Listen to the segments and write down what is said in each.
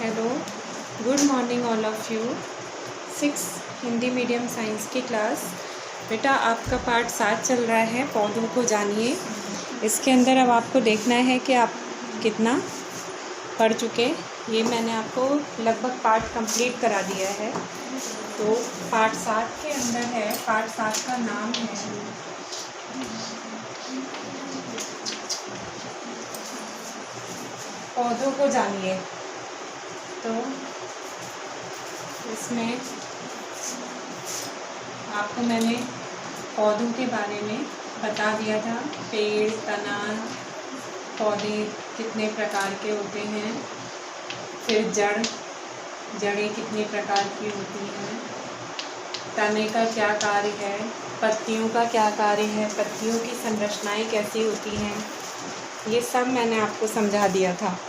Hello, good morning all of you. 6 Hindi medium science की class. बेटा आपका पार्ट 7 चल रहा है, पौधों को जानिए। इसके अंदर अब आपको देखना है कि आप कितना पढ़ चुके। ये मैंने आपको लगभग पार्ट कंप्लीट करा दिया है। तो पार्ट 7 के अंदर है, पार्ट 7 का नाम है पौधों को जानिए। तो इसमें आपको मैंने पौधों के बारे में बता दिया था। पेड़, तना, पौधे कितने प्रकार के होते हैं, फिर जड़ें कितने प्रकार की होती हैं, तने का क्या कार्य है, पत्तियों का क्या कार्य है, पत्तियों की संरचनाएं कैसी होती हैं, ये सब मैंने आपको समझा दिया था।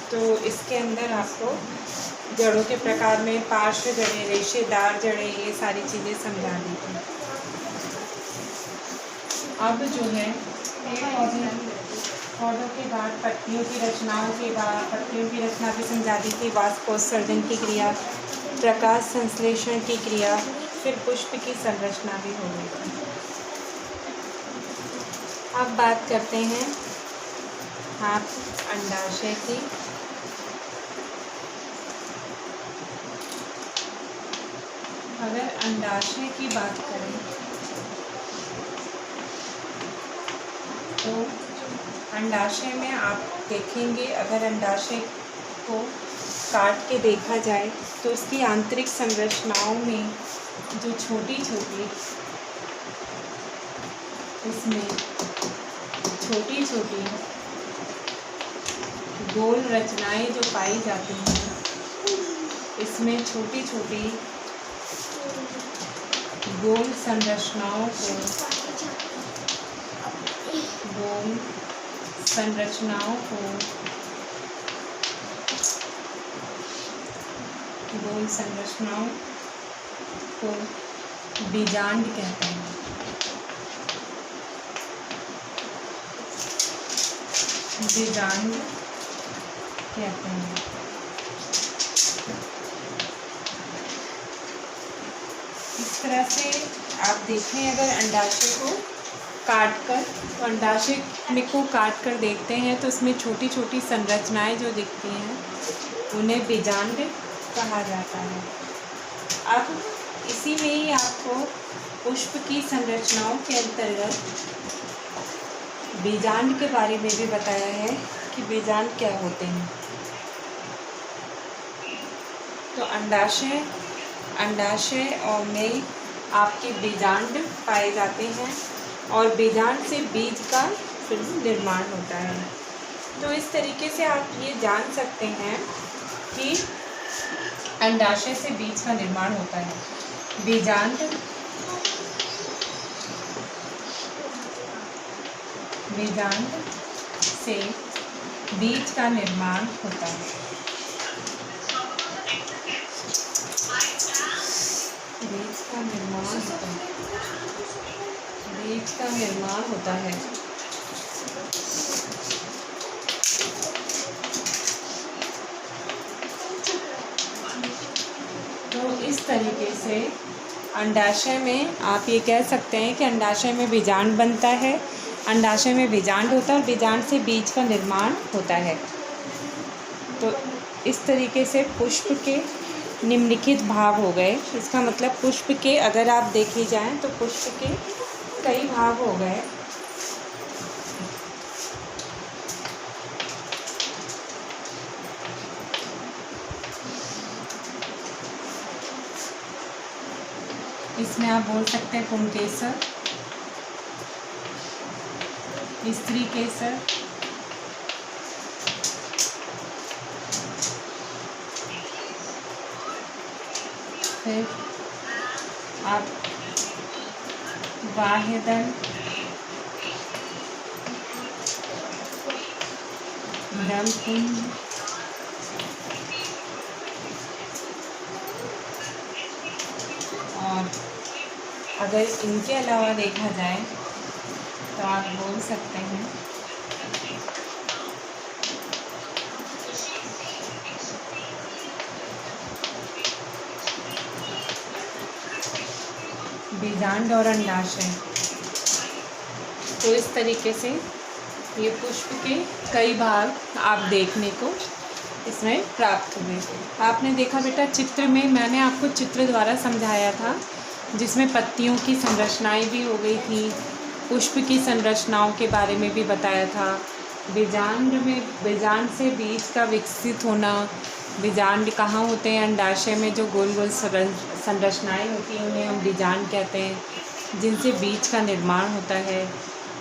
तो इसके अंदर आपको जड़ों के प्रकार में पार्श्व जड़ें, रेशेदार जड़ें, ये सारी चीज़ें समझा दी थी। अब जो है पौधों के बाद पत्तियों की रचनाओं के बाद पत्तियों की रचना भी समझा दी थी। वाष्पोत्सर्जन की क्रिया, प्रकाश संश्लेषण की क्रिया, फिर पुष्प की संरचना भी हो गई थी। अब बात करते हैं आप अंडाशय की। अगर अंडाशय की बात करें तो अंडाशय में आप देखेंगे, अगर अंडाशय को काट के देखा जाए तो उसकी आंतरिक संरचनाओं में जो छोटी छोटी गोल रचनाएं जो पाई जाती हैं, इसमें छोटी छोटी गोल संरचनाओं को बीजांड कहते हैं। बीजांड कहते हैं। इस तरह से आप देखें, अगर अंडाशय को काटकर, तो अंडाशय को काट कर देखते हैं तो उसमें छोटी छोटी संरचनाएं जो दिखती हैं उन्हें बीजांड कहा जाता है। अब इसी में ही आपको पुष्प की संरचनाओं के अंतर्गत बीजांड के बारे में भी बताया है कि बीजांड क्या होते हैं। तो अंडाशय और में आपके बीजांड पाए जाते हैं और बीजांड से बीज का फिर निर्माण होता है। तो इस तरीके से आप ये जान सकते हैं कि अंडाशय से बीज का निर्माण होता है। बीजांड से बीज का निर्माण होता है। बीज का निर्माण होता है। तो इस तरीके से अंडाशय में आप ये कह सकते हैं कि अंडाशय में बीजांड बनता है, अंडाशय में बीजांड होता है और बीजांड से बीज का निर्माण होता है। तो इस तरीके से पुष्प के निम्नलिखित भाग हो गए। इसका मतलब पुष्प के, अगर आप देखी जाएं तो पुष्प के कई भाग हो गए। इसमें आप बोल सकते हैं पुंकेसर, स्त्री केसर, फिर आप बाह्यदल, दलकुंज, और अगर इनके अलावा देखा जाए तो आप बोल सकते हैं बीजांड और अंडाशय। तो इस तरीके से ये पुष्प के कई भाग आप देखने को इसमें प्राप्त हुए। आपने देखा बेटा चित्र में, मैंने आपको चित्र द्वारा समझाया था, जिसमें पत्तियों की संरचनाएं भी हो गई थी, पुष्प की संरचनाओं के बारे में भी बताया था, बीजांड से बीज का विकसित होना, बीजांड कहाँ होते हैं, अंडाशय में जो गोल गोल संरचनाएं होती हैं उन्हें हम बीजांड कहते हैं, जिनसे बीज का निर्माण होता है।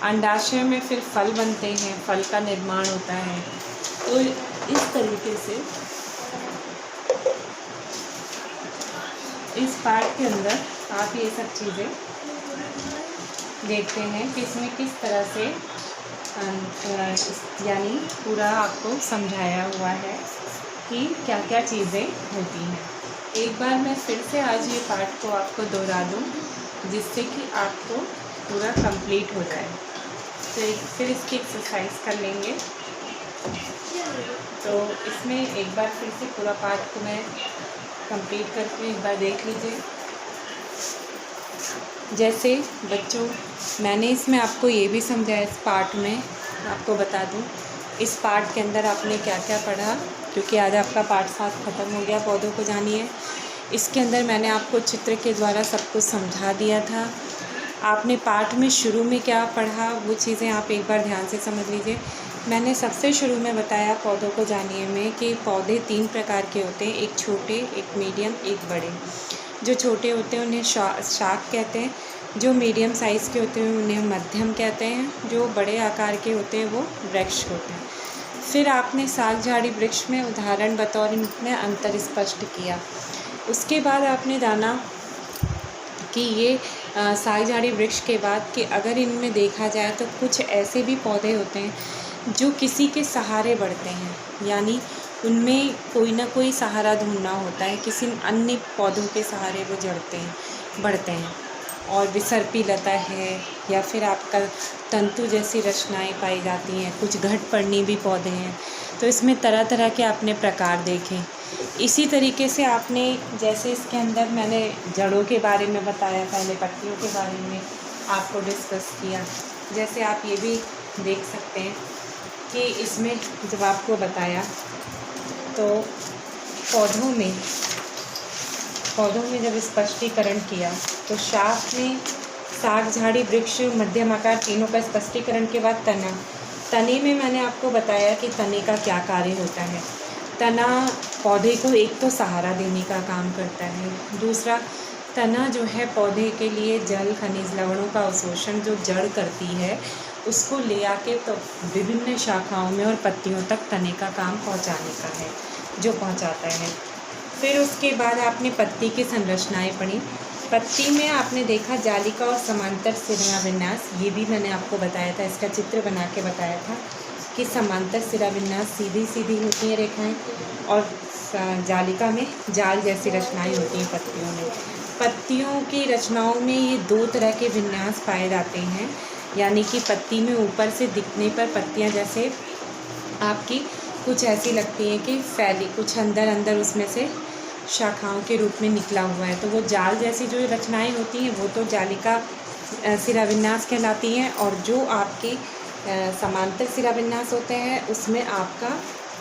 अंडाशय में फिर फल बनते हैं, फल का निर्माण होता है। तो इस तरीके से इस पार्ट के अंदर आप ये सब चीज़ें देखते हैं कि इसमें किस तरह से यानी पूरा आपको समझाया हुआ है कि क्या क्या चीज़ें होती हैं। एक बार मैं फिर से आज ये पार्ट को आपको दोहरा दूँ, जिससे कि आपको पूरा कंप्लीट हो जाए। तो फिर इसकी एक्सरसाइज कर लेंगे। तो इसमें एक बार फिर से पूरा पार्ट को मैं कंप्लीट करके एक बार देख लीजिए। जैसे बच्चों, मैंने इसमें आपको ये भी समझाया, इस पार्ट में आपको बता दूं, इस पार्ट के अंदर आपने क्या क्या पढ़ा, क्योंकि आज आपका पार्ट 7 ख़त्म हो गया, पौधों को जानिए। इसके अंदर मैंने आपको चित्र के द्वारा सब कुछ समझा दिया था। आपने पार्ट में शुरू में क्या पढ़ा वो चीज़ें आप एक बार ध्यान से समझ लीजिए। मैंने सबसे शुरू में बताया पौधों को जानिए में कि पौधे 3 प्रकार के होते हैं, एक छोटे, एक मीडियम, एक बड़े। जो छोटे होते हैं उन्हें शाख कहते हैं, जो मीडियम साइज़ के होते हैं उन्हें मध्यम कहते हैं, जो बड़े आकार के होते हैं वो वृक्ष होते हैं। फिर आपने साग झाड़ी वृक्ष में उदाहरण बतौर इनमें अंतर स्पष्ट किया। उसके बाद आपने जाना कि ये साग झाड़ी वृक्ष के बाद कि अगर इनमें देखा जाए तो कुछ ऐसे भी पौधे होते हैं जो किसी के सहारे बढ़ते हैं, यानी उनमें कोई ना कोई सहारा ढूंढना होता है, किसी अन्य पौधों के सहारे वो बढ़ते हैं। और विसर्पी लता है, या फिर आपका तंतु जैसी रचनाएं पाई जाती हैं, कुछ घटपर्णी भी पौधे हैं। तो इसमें तरह तरह के आपने प्रकार देखे। इसी तरीके से आपने, जैसे इसके अंदर मैंने जड़ों के बारे में बताया, पहले पत्तियों के बारे में आपको डिस्कस किया। जैसे आप ये भी देख सकते हैं कि इसमें जब आपको बताया तो पौधों में जब स्पष्टीकरण किया तो शाख में साग झाड़ी वृक्ष मध्यम आकार तीनों का स्पष्टीकरण के बाद तने में मैंने आपको बताया कि तने का क्या कार्य होता है। तना पौधे को एक तो सहारा देने का काम करता है, दूसरा तना जो है पौधे के लिए जल खनिज लवणों का अवशोषण जो जड़ करती है उसको ले आके तो विभिन्न शाखाओं में और पत्तियों तक तने का काम पहुंचाने का है, जो पहुंचाता है। फिर उसके बाद आपने पत्ती की संरचनाएं पढ़ी। पत्ती में आपने देखा जालिका और समांतर सिरा विन्यास, ये भी मैंने आपको बताया था, इसका चित्र बना के बताया था कि समांतर सिरा विन्यास सीधी सीधी होती हैं रेखाएं, और जालिका में जाल जैसी रचनाएं होती हैं पत्तियों में। पत्तियों की रचनाओं में ये 2 तरह के विन्यास पाए जाते हैं, यानी कि पत्ती में ऊपर से दिखने पर पत्तियां जैसे आपकी कुछ ऐसी लगती हैं कि फैली, कुछ अंदर उसमें से शाखाओं के रूप में निकला हुआ है। तो वो जाल जैसी जो रचनाएं होती हैं वो तो जालिका सिराविन्यास कहलाती हैं, और जो आपके समांतर सिराविन्यास होते हैं उसमें आपका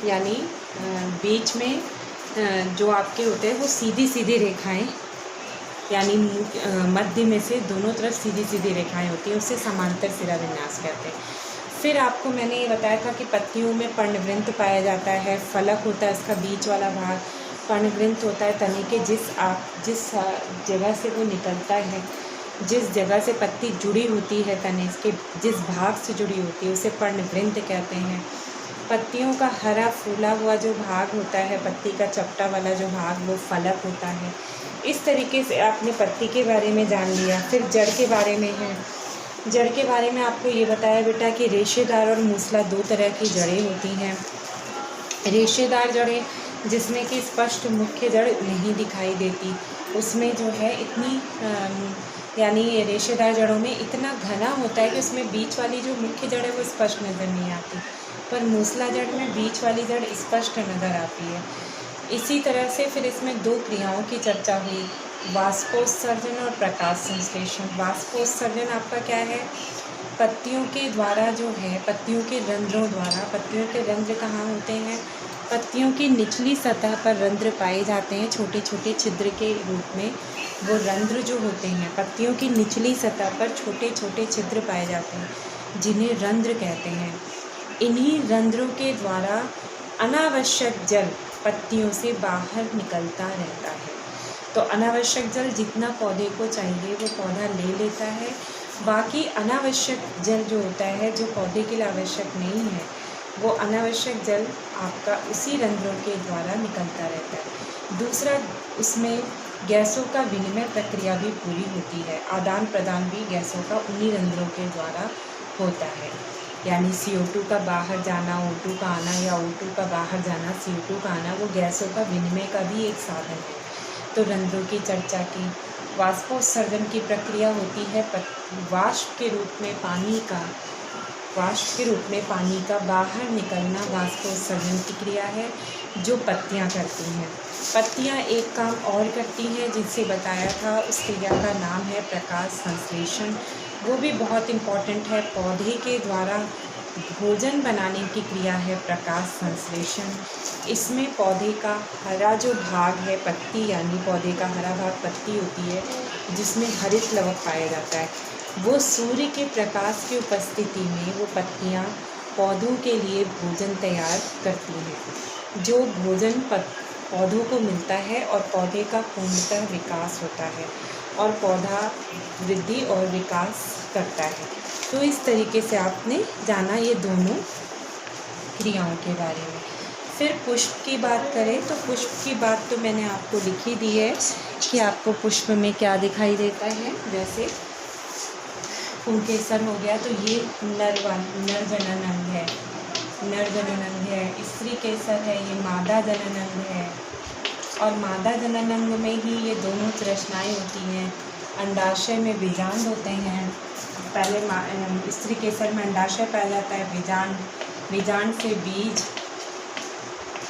यानी बीच में जो आपके होते हैं वो सीधी सीधी रेखाएं, यानी मध्य में से दोनों तरफ सीधी सीधी रेखाएं होती हैं, उससे समांतर सिराविन्यास कहते हैं। फिर आपको मैंने ये बताया था कि पत्तियों में पर्णवृंत पाया जाता है, फलक होता है उसका बीच वाला भाग, पर्णवृंत होता है तने के जिस जगह से वो निकलता है, जिस जगह से पत्ती जुड़ी होती है तने के जिस भाग से जुड़ी होती है उसे पर्णवृंत कहते हैं। पत्तियों का हरा फूला हुआ जो भाग होता है, पत्ती का चपटा वाला जो भाग, वो फलक होता है। इस तरीके से आपने पत्ती के बारे में जान लिया। फिर जड़ के बारे में है। जड़ के बारे में आपको ये बताया बेटा कि रेशेदार और मूसला 2 तरह की जड़ें होती हैं। रेशेदार जड़ें जिसमें कि स्पष्ट मुख्य जड़ नहीं दिखाई देती, उसमें जो है इतनी यानी रेशेदार जड़ों में इतना घना होता है कि उसमें बीच वाली जो मुख्य जड़ है वो स्पष्ट नज़र नहीं आती, पर मूसला जड़ में बीच वाली जड़ स्पष्ट नज़र आती है। इसी तरह से फिर इसमें 2 क्रियाओं की चर्चा हुई। वाष्पोत्सर्जन और प्रकाश संश्लेषण। वाष्पोत्सर्जन आपका क्या है? पत्तियों के द्वारा जो है, पत्तियों के रंध्रों द्वारा, पत्तियों के रंध्र कहाँ होते हैं? पत्तियों की निचली सतह पर रंध्र पाए जाते हैं, छोटे छोटे छिद्र के रूप में। वो रंध्र जो होते हैं, पत्तियों की निचली सतह पर छोटे छोटे छिद्र पाए जाते हैं, जिन्हें रंध्र कहते हैं। इन्हीं रंध्रों के द्वारा अनावश्यक जल पत्तियों से बाहर निकलता रहता है। तो अनावश्यक जल जितना पौधे को चाहिए वो पौधा ले लेता है, बाकी अनावश्यक जल जो होता है, जो पौधे के लिए आवश्यक नहीं है, वो अनावश्यक जल आपका उसी रंध्रों के द्वारा निकलता रहता है। दूसरा, उसमें गैसों का विनिमय प्रक्रिया भी पूरी होती है। आदान प्रदान भी गैसों का उन्हीं रंध्रों के द्वारा होता है। यानी CO2 का बाहर जाना, O2 का आना, या O2 का बाहर जाना, CO2 का आना, वो गैसों का विनिमय का भी एक साधन है। तो रंध्रों की चर्चा की। वाष्पोत्सर्जन की प्रक्रिया होती है वाष्प के रूप में पानी का बाहर निकलना वाष्पोत्सर्जन की क्रिया है, जो पत्तियां करती हैं। पत्तियां एक काम और करती हैं जिनसे बताया था, उस क्रिया का नाम है प्रकाश संश्लेषण। वो भी बहुत इम्पॉर्टेंट है। पौधे के द्वारा भोजन बनाने की क्रिया है प्रकाश संश्लेषण। इसमें पौधे का हरा जो भाग है, पत्ती, यानी पौधे का हरा भाग पत्ती होती है, जिसमें हरित लवक पाया जाता है, वो सूर्य के प्रकाश की उपस्थिति में वो पत्तियां पौधों के लिए भोजन तैयार करती हैं। जो भोजन पौधों को मिलता है और पौधे का पूर्णतः विकास होता है और पौधा वृद्धि और विकास करता है। तो इस तरीके से आपने जाना ये दोनों क्रियाओं के बारे में। फिर पुष्प की बात करें तो पुष्प की बात तो मैंने आपको लिखी दी है कि आपको पुष्प में क्या दिखाई देता है। जैसे पुंकेसर हो गया, तो ये नर जनन अंग है, नर जनन अंग है। स्त्री केसर है, ये मादा जनन अंग है। और मादा जनन अंग में ही ये दोनों रचनाएँ होती हैं। अंडाशय में बीजांड होते हैं। पहले स्त्री केसर में अंडाशय पाया जाता है, बीजांड से बीज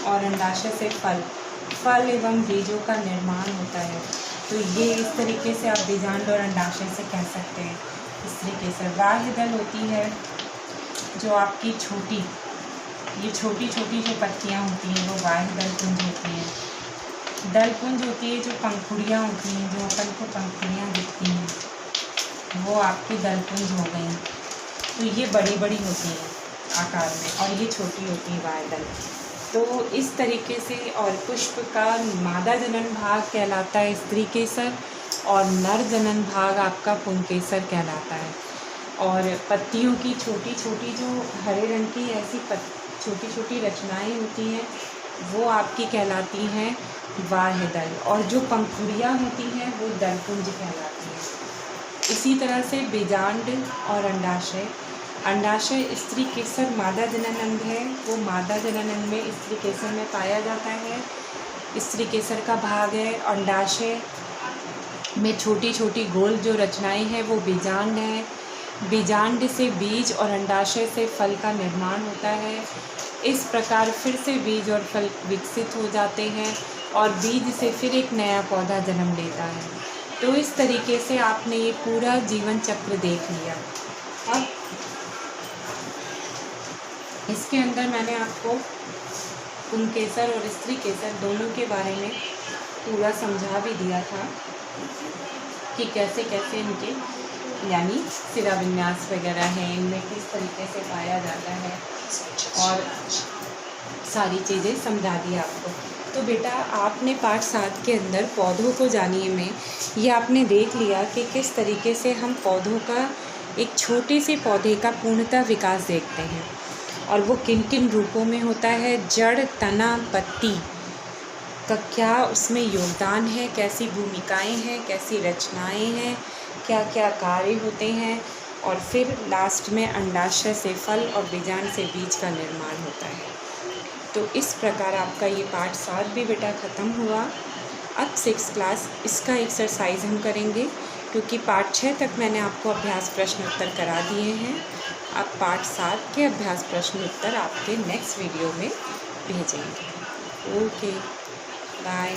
और अंडाशय से फल एवं बीजों का निर्माण होता है। तो ये इस तरीके से आप बीजांड और अंडाशय से कह सकते हैं। स्त्री केसर बाह्य दल होती है, जो आपकी छोटी छोटी जो पत्तियां होती हैं वो बाह्य दल पुंज होती हैं। दल पुंज होती है जो पंखुड़ियाँ होती हैं, जो अपन को पंखुड़ियाँ दिखती हैं, वो आपकी दल पुंज हो गई। तो ये बड़ी बड़ी होती हैं आकार में और ये छोटी होती है बाह्य दल। तो इस तरीके से, और पुष्प का मादा जनन भाग कहलाता है स्त्री केसर और नर जनन भाग आपका पुंकेसर कहलाता है। और पत्तियों की छोटी छोटी जो हरे रंग की ऐसी छोटी छोटी रचनाएं होती हैं, वो आपकी कहलाती हैं बाह्य दल, और जो पंखुड़ियाँ होती हैं वो दलपुंज कहलाती हैं। इसी तरह से बीजांड और अंडाशय स्त्री केसर मादा जनन अंग है। वो मादा जनन अंग में स्त्री केसर में पाया जाता है, स्त्री केसर का भाग है। अंडाशय में छोटी छोटी गोल जो रचनाएं हैं वो बीजांड है। बीजांड से बीज और अंडाशय से फल का निर्माण होता है। इस प्रकार फिर से बीज और फल विकसित हो जाते हैं और बीज से फिर एक नया पौधा जन्म लेता है। तो इस तरीके से आपने ये पूरा जीवन चक्र देख लिया। अब इसके अंदर मैंने आपको पुंकेसर और स्त्री केसर दोनों के बारे में पूरा समझा भी दिया था कि कैसे कैसे इनके यानी सिरा विन्यास वगैरह है, इनमें किस तरीके से पाया जाता है, और सारी चीज़ें समझा दी आपको। तो बेटा आपने पाठ 7 के अंदर पौधों को जानिए में ये आपने देख लिया कि किस तरीके से हम पौधों का, एक छोटे से पौधे का पूर्णतः विकास देखते हैं और वो किन किन रूपों में होता है। जड़, तना, पत्ती का क्या उसमें योगदान है, कैसी भूमिकाएं हैं, कैसी रचनाएं हैं, क्या क्या कार्य होते हैं, और फिर लास्ट में अंडाशय से फल और बीजांड से बीज का निर्माण होता है। तो इस प्रकार आपका ये पाठ 7 भी बेटा ख़त्म हुआ। अब 6th क्लास इसका एक्सरसाइज हम करेंगे, क्योंकि पाठ 6 तक मैंने आपको अभ्यास प्रश्न उत्तर करा दिए हैं। अब पाठ 7 के अभ्यास प्रश्न उत्तर आपके नेक्स्ट वीडियो में भेजेंगे। Okay, bye.